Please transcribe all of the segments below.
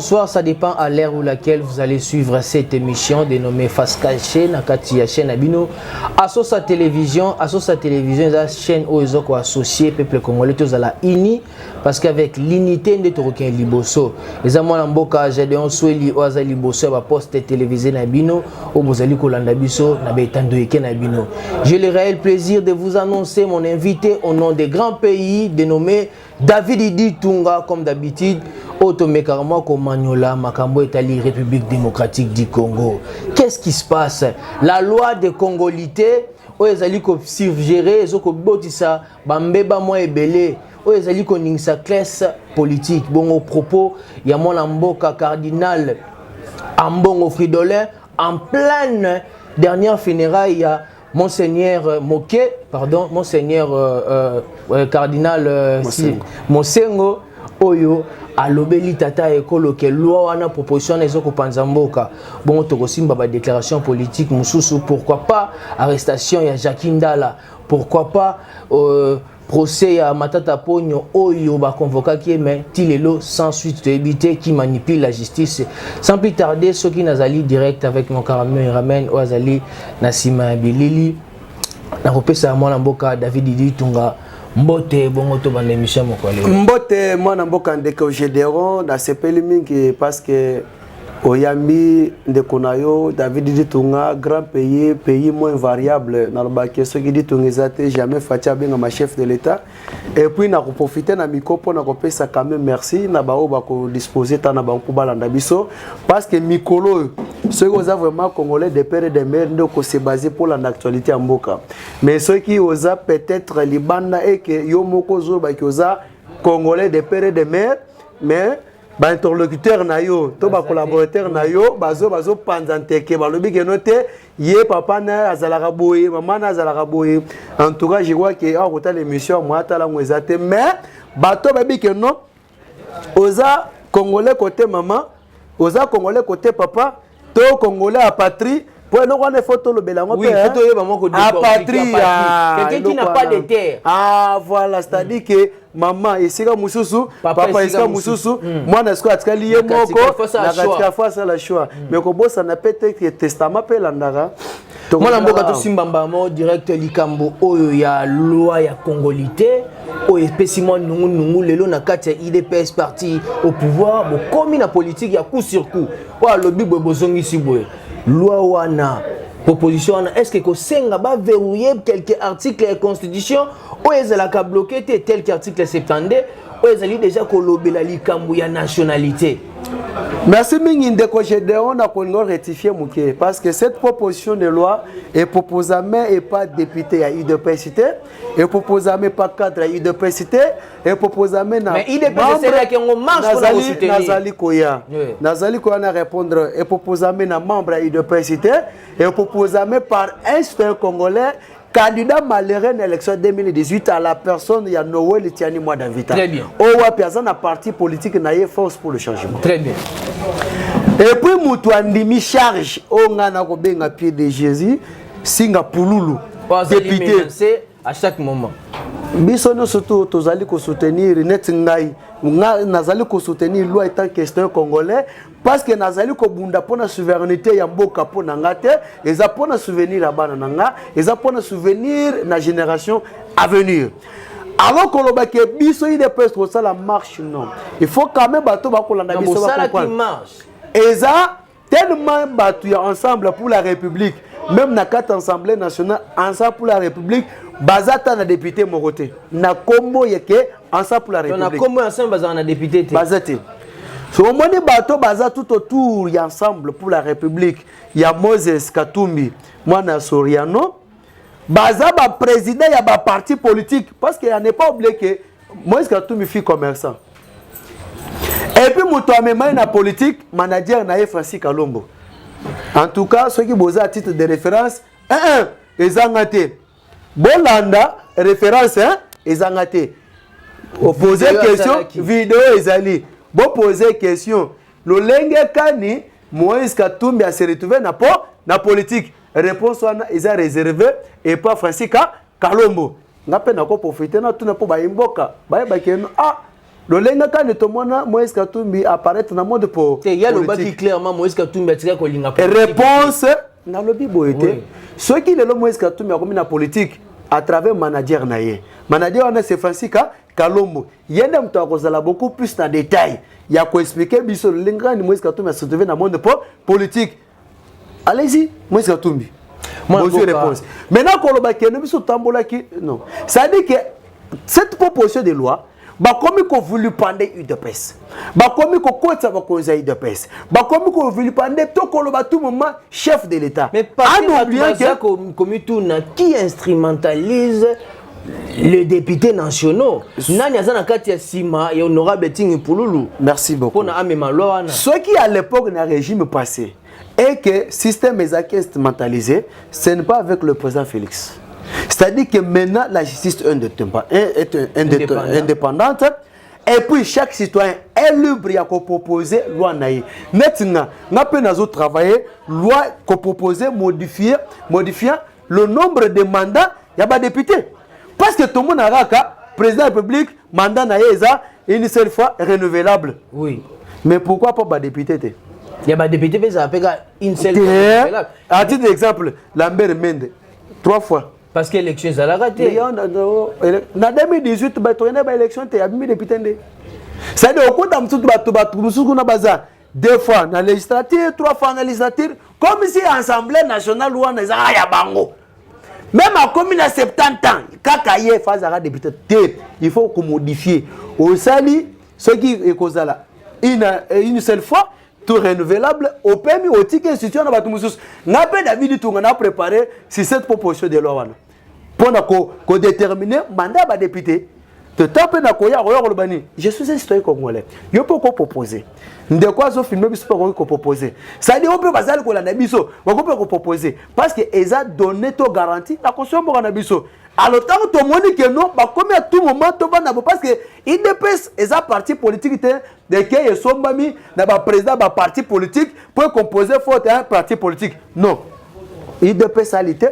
bonsoir, ça dépend à l'ère où laquelle vous allez suivre cette émission dénommée Face Cachée, Nakati ya chaîne Abino. Asosa Télévision, la chaîne où ils ont associé peuple congolais tous à la INI, parce qu'avec l'unité de Torokin Liboso, les amants en boka, Gédéon Soueli, Oaza Liboso, va poste télévisé Nabino, au Bozali Kolanda Biso, Nabetando Eke Nabino. J'ai le réel plaisir de vous annoncer mon invité au nom des grands pays dénommé David Idi Tunga, comme d'habitude. Automécarement comme Magnola, Makambo Italie, République démocratique du Congo. Qu'est-ce qui se passe? La loi de congolité, où ils allaient surgérer, ils ont botissa, bambeba moi et belé, où ils allaient connaître sa classe politique. Bon, au propos, il y a mon amboka cardinal Ambongo Fridolin, en pleine dernière funéraille, il y a Monseigneur Moké, pardon, Monseigneur cardinal Mosengo Oyo. Alobeli tata ekolo ke loi wana proposition les oko panzamboka bon to kosimba ba déclaration politique mususu, pourquoi pas arrestation ya Jacques Ndala, pourquoi pas procès ya Matata Ponyo Oyo ba convoqué qui mais tilelo sans suite de éviter qui manipule la justice. Sans plus tarder, ceux qui nazali direct avec mon caramel ramène Oazali Nasima Bilili na kopesa mwana mboka David Idi Tunga. Mbote bongo to bande émission mokwale. Mbote mwana mboka ndeko Gédéon na sepeli mingi parce que oyambi ndeko nayo David Idi Tunga, grand pays moins variable na lobaki soki Idi Tunga ezate jamais fatia benga ma chef de l'état et puis na profiter na mikopo na kopesa quand même merci na bao ba ko disposer ta na ba ko balanda biso parce que mikolo ceux qui ont vraiment congolais de père et de mère donc c'est basé pour l'actualité en mboka, mais ceux qui osent peut-être libanda et que yo moko zo ba ki oza congolais de père et de mère mais ba interlocuteur na yo to ba collaborateur na yo bazo panzante ke ba lobi ke noté yé papa na azalaka boye maman na azalaka boye. En tout cas je vois que a kota l'émission moi ta la ngwezate mais bato ba bi ke non oza congolais côté maman, oza congolais côté papa, to congolais à patrie. Pour nous, on est photo le bélango. Oui, photo à patrie. Quelqu'un qui n'a pas de terre. Ah, voilà, c'est-à-dire que maman, ici, Moussoussou, papa, ici, Moussoussou, moi, je suis lié moko, la face à la choix. Mais comme ça n'a peut-être testament, pelandara. Moi, je suis tout simbamba, direct likambo, oyo ya loi ya congolité, oyo spécialement nous lelo na kati ya IDPS parti au pouvoir, bo comme na politique ya coup sur coup. Wa lobi bo bozongi si boye. Loi wana proposition wana est-ce que ko senga ba verrouiller quelques articles de la constitution ou ezalaka bloqué tel qu'article 72 ou ezali déjà ko lobela likambo ya nationalité. Merci mingi ndeko Gédéon na kongo rectifier muke parce que cette proposition de loi est proposée mais pas député à UDPS et proposée mais pas cadre à UDPS et proposée mais na mais UDPS c'est là qu'on marche pour la soutenir. Nazali koya na répondre et proposée mais na membre à UDPS et proposée mais par un citoyen congolais candidat malheureux à l'élection 2018 à la personne il y a Noël Tiani moi d'inviter. Très bien. Owa personne à parti politique na force pour le changement. Très bien. Et puis mutu andimi charge onga na ko benga pied de Jésus Singapululu député à chaque moment. Biso no surtout tozali ko soutenir net ngai nazali ko soutenir loi étant question congolais parce que nazali ko bunda pona souveraineté ya mboka pona ngate eza pona souvenir la bana nanga eza pona souvenir na génération à venir. Alors que le bac est biso il est presque ça la marche non. Il faut quand même bateau ba ko landa biso ba comprendre. Eza tellement battu ensemble pour la République, même na quatre assemblée nationale ensemble pour la République. Bazata na député Moroté. Na combo yeke ensemble pour la République. Na combo ensemble bazata na député. Bazate. So on moni bateau baza tout autour y ensemble pour la République. Y a Moses Katumbi, Mwana Soriano. Baza ba président y a ba parti politique parce qu'il n'est pas oublié que Moses Katumbi fille commerçant. Et puis muto amema na politique manager na Francis Kalombo. En tout cas ceux qui boza à titre de référence ezangate. Bolanda référence ezangate. Poser question vidéo ezali. Bon poser question. Le lenge kani Moïse Katumbi a se retrouvé na politique. Réponse wana eza réservé et pas Francis Kalombo. Ngape na ko profiter na tout na po ba imboka. Ba keno le lenga quand ne tomona Moïse Katumbi apparaître dans monde pour il y a le bas qui clairement Moïse Katumbi a tiré kolinga réponse na lobby boité ceux qui le Moïse Katumbi a commis la politique à travers manager naie manager on c'est Francisca Kalombo yende mtu akozala beaucoup plus dans détail il y a quoi expliquer biso le lenga ni Moïse Katumbi a se trouvé dans monde pour politique allez-y Moïse Katumbi bonne réponse maintenant koloba keno biso tambola ki non ça dit que cette proposition de loi bakomi ko voulu pande UDPS bakomi ko kotsa bakonza UDPS bakomi ko voulu pande to koloba tout moment chef de l'état mais pas que comme tout na qui instrumentalise les députés nationaux nani azana kati ya sima et honorable Tingi Pululu merci beaucoup pour na amema loi ce qui à l'époque na régime passé et que système est instrumentalisé ce n'est pas avec le président Félix. C'est-à-dire que maintenant, la justice est indépendante et puis chaque citoyen est libre de proposer la loi. Maintenant, nous avons travaillé loi qu'on proposer modifiant le nombre de mandats de les députés. Parce que tout le monde a dit que le président de la République, mandat une seule fois renouvelable. Oui. Mais pourquoi pas les députés? Il y a des députés qui ont une seule fois. À titre d'exemple, Lambert Mende, 3 fois. Parce que l'élection est à la raté. En 2018, il y a une élection, il y a des députés. C'est-à-dire qu'il y a 2 fois dans la législature, 3 fois dans la législature, comme si l'Assemblée nationale ou en Bango. Même à commune à 70 ans, quand il y a des députés, il faut qu'on modifie. Au Sali, ce qui est causé là, une seule fois, tout renouvelable, au permis, au ticket institution, on a David Tounga a préparé si cette proposition de loi. Pour déterminer le mandat des députés, je suis un citoyen congolais. Je peux proposer. De quoi je filme, je peux proposer. Ça dit, on peut pas proposer. Parce qu'ils ont donné toute garantie la conscience pour Nabiso. Alors, tant que tout le monde dit que non, comme à tout moment, parce que l'IDPS est un parti politique de qui ils sont mis dans le président d'un parti politique pour composer un parti politique. Non. l'IDPS a été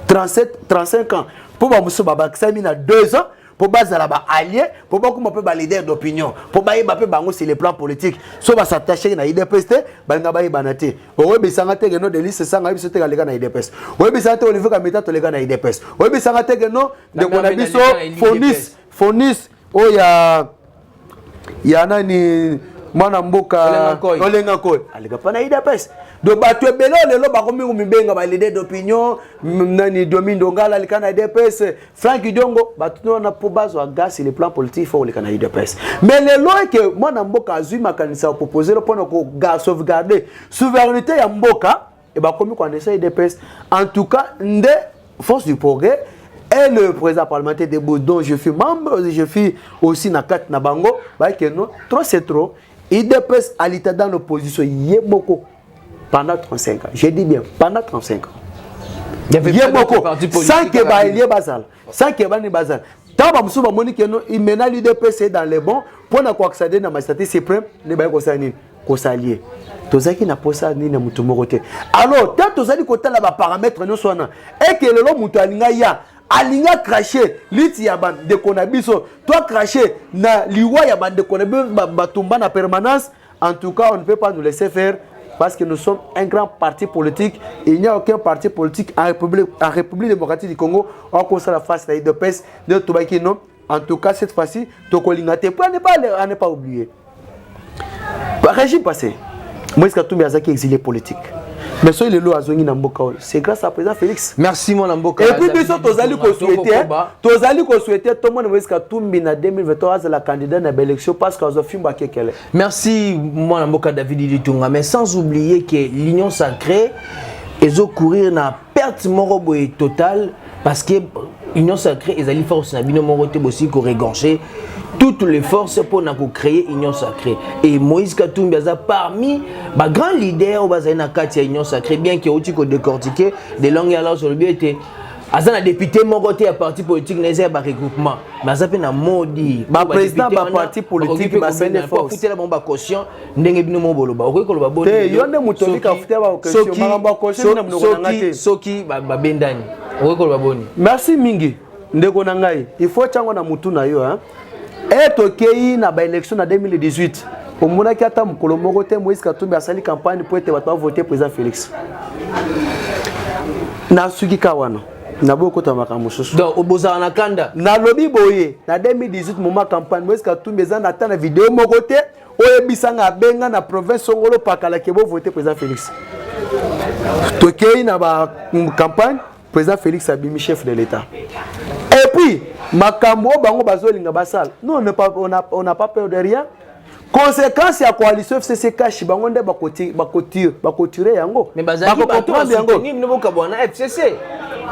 35 ans. Pour que M. Babak Sami a 2 ans. Pour baser là-bas allié, pour pas qu'on peut leader d'opinion, pour pas y banger sur les plans politiques. Soit va s'attacher à l'IDPS, banga bayi banate. Owe bisanga te geno de liste sanga biso te galega na IDPS. Owe bisanga te Olivier Kameta to lega na IDPS. Owe bisanga te geno de kona biso Fonis oya ya nani mwana mboka olenga koy. Alega pa na IDPS. Do batwe belo lelo bakomi kumbenga ba leader d'opinion nani Domindo Ngala likana IDPS Frank Diongo batuno na pobazo a gas sur le plan politique faut likana IDPS mais lelo que mwana mboka azui makanisa proposer pour ko sauvegarder souveraineté ya mboka et bakomi ko ndesa IDPS en tout cas nde force du progrès et le président parlementaire de dont je suis membre je suis aussi na kat na bango ba que non trop c'est trop IDPS à l'état dans l'opposition yeboko pendant 35 ans. Je dis bien, pendant 35 ans. Il y a beaucoup. Sans que Baïlie Basal. Sans que Baïlie Basal. Tant que il mène l'IDPS dans les bons, pour accéder dans ma statistique suprême, ne pas qu'on s'allie. Tout ça qui n'a pas ça ni n'a mutu moroté. Alors, tant que ça dit côté là-bas paramètres nous sont et que le long mutu alinga alinga craché liti ya ban de konabiso toi craché na liwa ya ban de konabiso batumba na permanence. En tout cas, on ne peut pas nous laisser faire. Parce que nous sommes un grand parti politique. Il n'y a aucun parti politique en République démocratique du Congo. On constate la face de l'IDPS, de Toubakino. En tout cas, cette fois-ci, Tokolingate. Pour ne pas oublier. Régime passé, Moïse Katumbi Azaki exilé politique. Mais ce le lot Azongi Namboka, c'est grâce à président Félix. Merci mon Namboka. Et puis biso tozali ko souhaiter tout le monde Moïse Katumbi na 2023 la candidat na l'élection parce que Azo Fimba Kekele. Merci mon Namboka David Litunga, mais sans oublier que l'union sacrée ezo courir na perte morobo totale parce que l'union sacrée ezali force na bino morote aussi ko regorger toutes les forces pour créer union sacrée. Et Moïse Katumbi a parmi les grands leaders qui ont créé union sacrée, bien qu'il y ait décortiqué des langues alors sur le but était un député mongoté à parti politique n'est pas regroupement mais ça fait un maudit président d'un parti politique bah c'est une force foutre la bombe caution ndenge bino mobolo ba okoki koloba bon te yonde mutobi ka foutre ba caution ba caution na mnoko ngate soki ba bendani okoki koloba boni merci mingi ndeko na ngai il faut chango na mutu na yo hein et tokei na ba élection en 2018 au mona ki ata mukolo moko te Moïse Katumbi asali campagne pour être voter président Félix na suki kawana na boko ta makambo soso donc oboza na kanda na lobi boye na 2018 moment campagne Moïse Katumbi za na tana vidéo moko te oyebisanga benga na province Songolo pakala ke bo voter président Félix tokei na ba campagne président Félix abimi chef de l'état et puis makambo bango bazolinga basala non on n'a pas peur de rien. Conséquence ya coalition FCC cash bango nde bakotirer yango mais bazaki comprendre yango ni mboka bwana FCC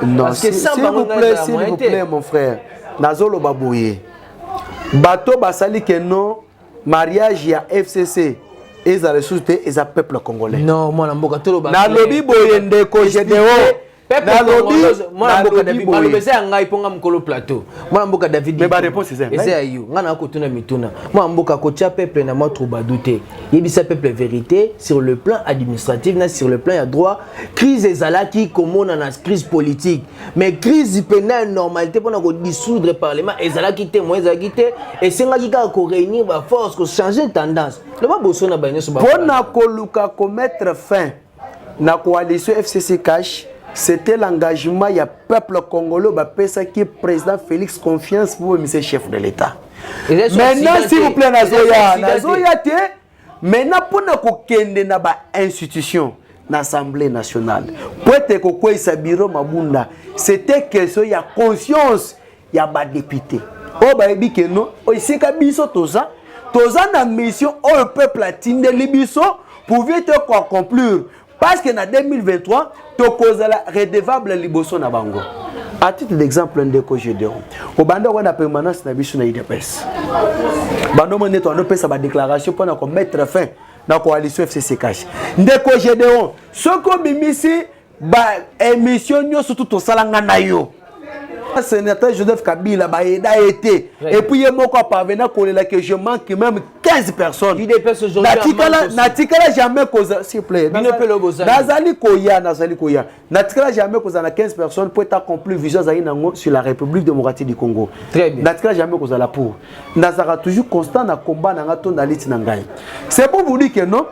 non parce que s'il vous plaît mon frère nazolo baboye bato basali que non mariage ya FCC eza ressources eza peuple congolais non moi na mboka tolo ba na lobi boye ndeko Gédéon na lobi moi mboka David balobesa ya ngai ponga mkolo plateau moi mboka David mais ba réponse c'est ça eza yo ngana kotuna mituna moi mboka kotia peuple na moi trouba douter yebisa peuple vérité sur le plan administratif na sur le plan ya droit crise ezalaki komona na crise politique mais crise pénale normalité pona ko dissoudre parlement ezalaki te moi ezalaki te et sengaki ka ko réunir ba force ko changer tendance le ba boso na ba nyoso ba pona ko luka ko mettre fin na coalition FCC cash. C'était l'engagement du peuple congolais qui président Félix confiance pour le chef de l'État. Maintenant, s'il vous plaît, Nazoya, maintenant, pour nous na ba institution, l'Assemblée nationale, pour être quoi sa bureau mabunda, c'était question ya conscience ya ba député. Oh ba ebi que non, o ici ka biso toza na mission au peuple atinde libiso pour vite quoi accomplir. Parce que en 2023, tu causes la redevable liboso na bango. À titre d'exemple, ndeko Gédéon. Au bando on a permanence na biso na IDPS. Bando mon neto on pesa ba déclaration pour na mettre fin na coalition FCC cash. Ndeko Gédéon, soko bimisi ba émission nyoso tout au salanga na yo. Sénateur Joseph Kabila ba aida été et puis il moko parvenu kolela que je manque même 15 personnes. Natikala jamais cause s'il vous plaît. Nazali koya natikala jamais cause na 15 personnes pour accomplir vision za inango sur la République démocratique du Congo. Très bien. Natikala jamais cause la pour. Nazara toujours constant na combat na ngato na liti na ngai. C'est pour vous dire que non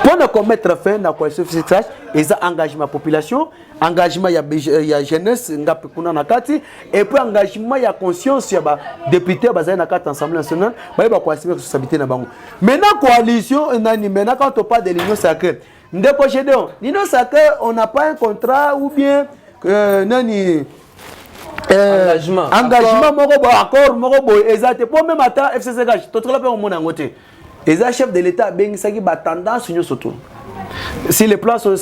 pour ne commettre fin à la coalition FCC, ils ont engagement population, engagement ya jeunesse ngapikuna nakati et puis engagement ya conscience ya ba député bazali nakati Assemblée nationale, ba ba coalition responsabilité na bango. Maintenant coalition nani maintenant quand on parle de l'union sacrée, ndeko Gédéon, l'union sacrée on n'a pas un contrat ou bien nani engagement moko ba accord moko bo exact pour même ata FCC gage to trola pe mon ngote. Les chefs de l'État bengisaki ba tendance nyo soto. Si les plans sont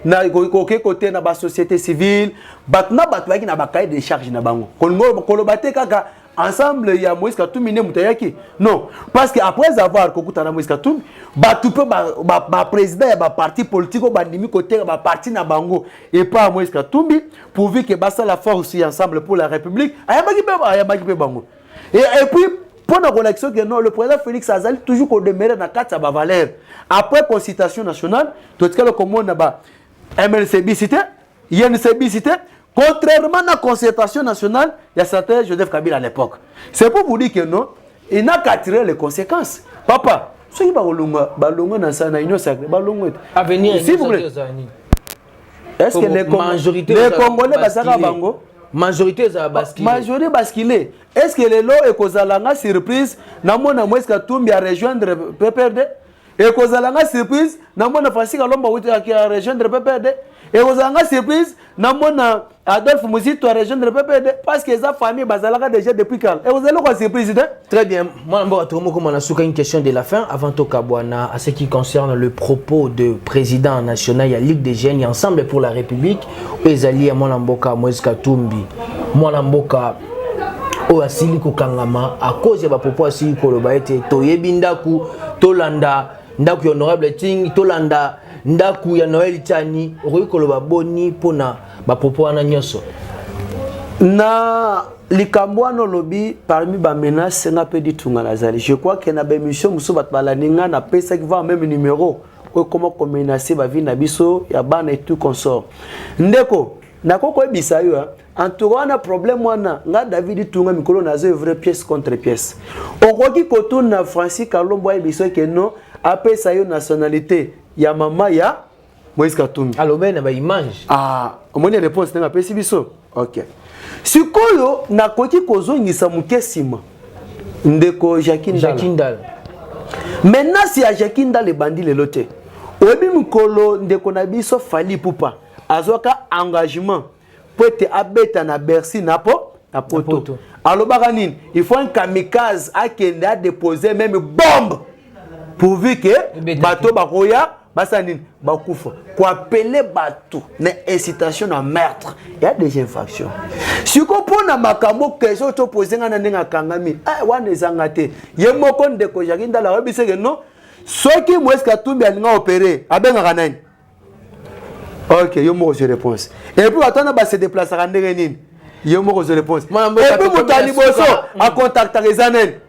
na côté na ba société civile, batna batwaki na ba cahier de charge na bango. Kolobate kaka ensemble ya Moïse Katumbi ne mutayaki. Non, parce que après avoir kokuta na Moïse Katumbi, batupe ba président ya ba parti politique ba ndimi côté ba parti na bango et pas Moïse Katumbi pourvu que basa la force ensemble pour la République. Ayabaki pe bango. Et puis pour la connexion que non, le président Félix Azali toujours qu'on demeure dans 4 valeurs. Après consultation nationale, tout ce que le commun n'a MLCB cité, INCB cité, contrairement à la concertation nationale, il y a certains Joseph Kabila à l'époque. C'est pour vous dire que non, il n'a qu'à tirer les conséquences. Papa, ce qui va balongo dans sa union sacrée, balongo. Avenir, s'il vous plaît. Est-ce que les Congolais basara bango? Majorité za basculer. Majorité basculer. Est-ce que les lots et kozalanga surprise na mona Moïse Katumbi à rejoindre PPRD et kozalanga surprise na mona Francis Kalomba à rejoindre PPRD et kozalanga surprise na mona Adolphe Muzito à rejoindre PPRD parce que sa famille bazalanga déjà depuis quand et vous allez quoi surprise. Très bien. Moi on a souka une question de la fin avant Tokabwana à ce qui concerne le propos de président national, il y a Ligue des jeunes, il y a Ensemble pour la République, ezali à Mboka Moïse Katumbi. Mboka o asili ko kangama à cause ya ba propos asili ko loba ete toyebi ndaku tolanda ndaku honorable ting tolanda ndaku ya Noël Tchani ko loba boni pona ba propos wana nyoso na likambwano lobi parmi ba menaces na pe ditunga nazali. Je crois que na ba émission muso bat balaninga na pesa qui va même numéro comment menacer ba vie na biso ya bana et tout consort ndeko na koko ebisa yo en tout cas, on a problème, nga David Tunga mikolo na zo vrai pièce contre pièce. On croit qu'il kotourne na Francis Kalombo et biso que non, après ça yo nationalité, ya mama ya Moïse Katumbi. Alors ben na image. Ah, on a réponse na pesi biso. OK. Sikoyo na koki kozongisa mukesima. Ndeko Jakindal. Maintenant si ya Jakindal le bandi le loté. Obi mukolo ndeko na biso Fali Poupa. Azoka engagement. Peut-être abeta na Bercy na poto. Alors baranine, il faut un kamikaze à qui a déposé même bombe pourvu que bateau baroya basanine bakufa. Quoi appeler bateau na incitation à meurtre. Il y a des infractions. Si vous prenez makambo question to poser na ndinga kangami, wana ezangate. Ye moko ndeko Jakinda la rebise que non. Ceux qui Moïse Katumbi alinga opérer, abenga kanani. Ok, yo mo réponse. Et puis attendre ba se déplacer à Ndengenine. Yo mo réponse. Et puis mutali boso a contacter les années.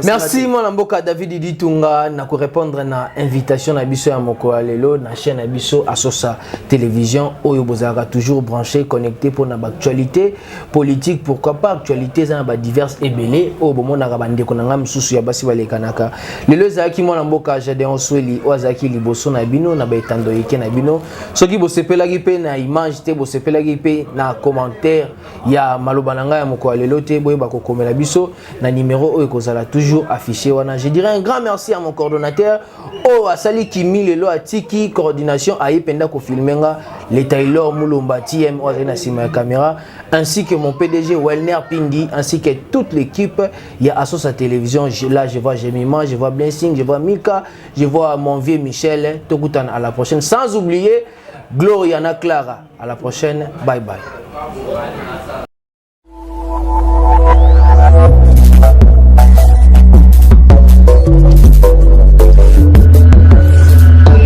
Merci mon amboka David Ditunga na ko répondre na invitation na biso ya moko alelo na chaîne na biso Asosa télévision oyo bozaka toujours branché connecté pour na actualité politique pourquoi pas actualité za ba diverses et belé o bomona ka bande ko na ngam susu ya basi balekanaka lelo zaki mon amboka Gedeon Sweli o zaki liboso na bino na ba etando yeke na bino soki bo sepelaki pe na image te bo sepelaki pe na commentaire ya maloba nanga ya moko alelo te boye ba ko komela biso na numéro kozala toujours affiché wana. Je dirais un grand merci à mon coordonnateur oh asali kimi lelo atiki coordination ayependa ko filmenga les Taylor Mulumba TM na sima ya caméra ainsi que mon PDG Welner Pindi ainsi que toute l'équipe il y a Asosa télévision là je vois Jemima, je vois Blessing, je vois Mika, je vois mon vieux Michel Tokutan à la prochaine sans oublier Gloriana Clara à la prochaine bye bye.